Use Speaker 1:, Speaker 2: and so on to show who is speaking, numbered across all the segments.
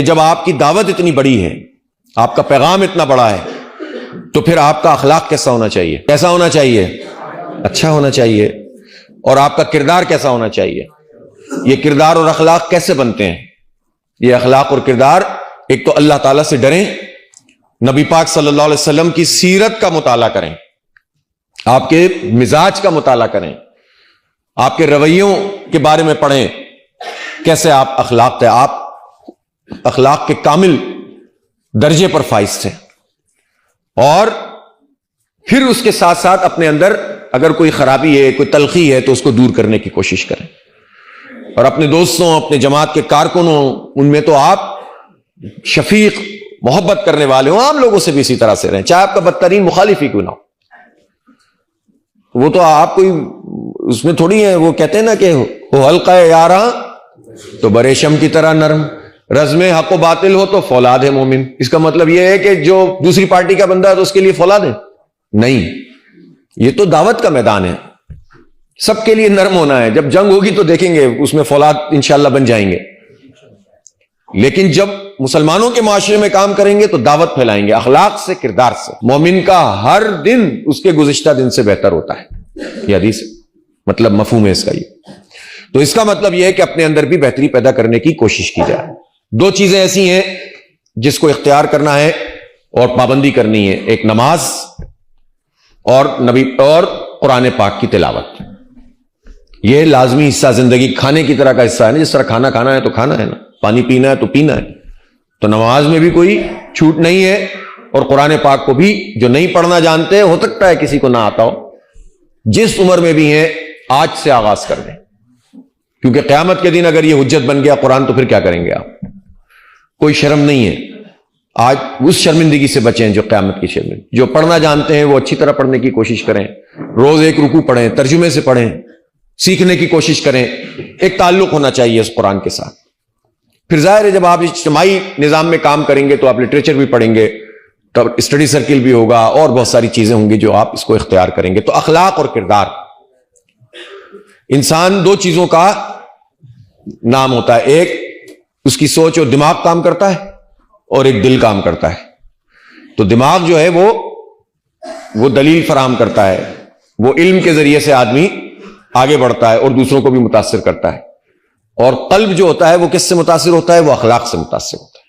Speaker 1: جب آپ کی دعوت اتنی بڑی ہے، آپ کا پیغام اتنا بڑا ہے، تو پھر آپ کا اخلاق کیسا ہونا چاہیے؟ کیسا ہونا چاہیے؟ اچھا ہونا چاہیے۔ اور آپ کا کردار کیسا ہونا چاہیے؟ یہ کردار اور اخلاق کیسے بنتے ہیں؟ یہ اخلاق اور کردار، ایک تو اللہ تعالیٰ سے ڈریں، نبی پاک صلی اللہ علیہ وسلم کی سیرت کا مطالعہ کریں، آپ کے مزاج کا مطالعہ کریں، آپ کے رویوں کے بارے میں پڑھیں، کیسے آپ اخلاق تھے، آپ اخلاق کے کامل درجے پر فائز تھے۔ اور پھر اس کے ساتھ ساتھ اپنے اندر اگر کوئی خرابی ہے، کوئی تلخی ہے، تو اس کو دور کرنے کی کوشش کریں۔ اور اپنے دوستوں، اپنے جماعت کے کارکنوں، ان میں تو آپ شفیق، محبت کرنے والے ہوں، عام لوگوں سے بھی اسی طرح سے رہیں، چاہے آپ کا بدترین مخالف ہی کیوں نہ ہو۔ وہ تو آپ کوئی اس میں تھوڑی ہے، وہ کہتے ہیں نا کہ وہ حلقہ یاراں تو بریشم کی طرح نرم، رزم حق و باطل ہو تو فولاد ہے مومن۔ اس کا مطلب یہ ہے کہ جو دوسری پارٹی کا بندہ ہے تو اس کے لیے فولاد ہے؟ نہیں، یہ تو دعوت کا میدان ہے، سب کے لیے نرم ہونا ہے۔ جب جنگ ہوگی تو دیکھیں گے اس میں فولاد انشاءاللہ بن جائیں گے، لیکن جب مسلمانوں کے معاشرے میں کام کریں گے تو دعوت پھیلائیں گے، اخلاق سے، کردار سے۔ مومن کا ہر دن اس کے گزشتہ دن سے بہتر ہوتا ہے، یہ حدیث مطلب مفہوم ہے اس کا یہ۔ تو اس کا مطلب یہ ہے کہ اپنے اندر بھی بہتری پیدا کرنے کی کوشش کی جائے۔ دو چیزیں ایسی ہیں جس کو اختیار کرنا ہے اور پابندی کرنی ہے، ایک نماز اور قرآن پاک کی تلاوت۔ یہ لازمی حصہ، زندگی کھانے کی طرح کا حصہ ہے نا، جس طرح کھانا کھانا ہے تو کھانا ہے نا، پانی پینا ہے تو پینا ہے، تو نماز میں بھی کوئی چھوٹ نہیں ہے۔ اور قرآن پاک کو بھی جو نہیں پڑھنا جانتے، ہو سکتا ہے کسی کو نہ آتا ہو، جس عمر میں بھی ہیں آج سے آغاز کر دیں، کیونکہ قیامت کے دن اگر یہ حجت بن گیا قرآن تو پھر کیا کریں گے آپ؟ کوئی شرم نہیں ہے۔ آج اس شرمندگی سے بچیں جو قیامت کی شرمندگی۔ جو پڑھنا جانتے ہیں وہ اچھی طرح پڑھنے کی کوشش کریں، روز ایک رکوع پڑھیں، ترجمے سے پڑھیں، سیکھنے کی کوشش کریں، ایک تعلق ہونا چاہیے اس قرآن کے ساتھ۔ پھر ظاہر ہے جب آپ اجتماعی نظام میں کام کریں گے تو آپ لٹریچر بھی پڑھیں گے، تب اسٹڈی سرکل بھی ہوگا، اور بہت ساری چیزیں ہوں گی جو آپ اس کو اختیار کریں گے۔ تو اخلاق اور کردار، انسان دو چیزوں کا نام ہوتا ہے، ایک اس کی سوچ اور دماغ کام کرتا ہے، اور ایک دل کام کرتا ہے۔ تو دماغ جو ہے وہ دلیل فراہم کرتا ہے، وہ علم کے ذریعے سے آدمی آگے بڑھتا ہے اور دوسروں کو بھی متاثر کرتا ہے۔ اور قلب جو ہوتا ہے وہ کس سے متاثر ہوتا ہے؟ وہ اخلاق سے متاثر ہوتا ہے،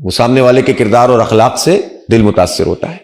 Speaker 1: وہ سامنے والے کے کردار اور اخلاق سے دل متاثر ہوتا ہے۔